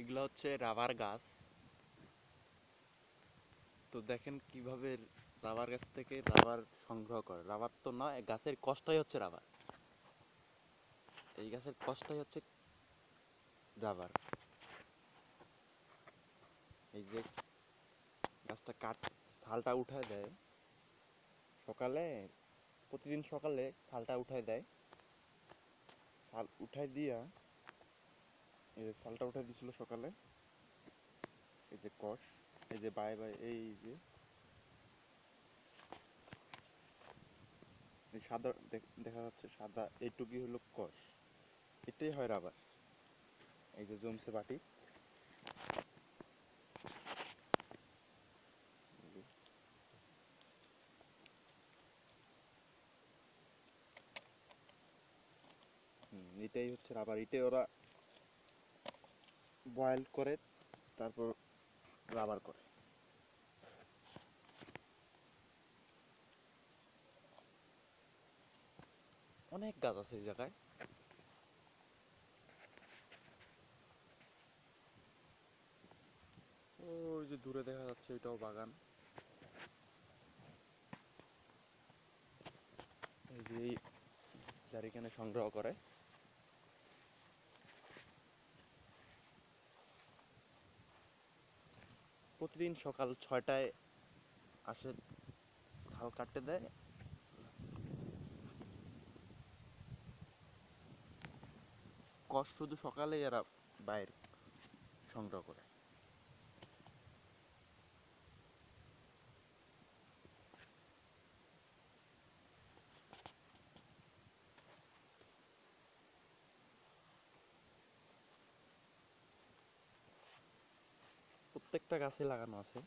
এগুলো হচ্ছে রাবার গাছ। তো দেখেন কিভাবে রাবার গাছ থেকে রাবার সংগ্রহ করে। রাবার তো নয়, গাছের কষ্টই হচ্ছে রাবার। এই গাছের কষ্টই হচ্ছে রাবার। এই যে গাছটা ছালটা উঠায় দেয় সকালে, প্রতিদিন সকালে ছালটা উঠায় দেয়। ছাল উঠায় দিয়া, এই যে ছালটা উঠায় দিছিল সকালে, এই যে কষ, এই যে বাই বাই, এই যে এই সাদা দেখা যাচ্ছে সাদা, এইটুকুই হলো কষ। এটাই হয় রাবার। এই যে জমছে বাটি, এটাই হচ্ছে রাবার। এটাই ওরা বয়েল করে, তারপর রাবার করে। অনেক গাছ আছে এই জায়গায়। ওই যে দূরে দেখা যাচ্ছে, এটাও বাগান। এই যে যার এখানে সংগ্রহ করে, প্রতিদিন সকাল 6টায় আসে, হাল কাটতে দেয়। কষ শুধু সকালে এরা বাইর সংগ্রহ করে। প্রত্যেকটা গাছে লাগানো আছে।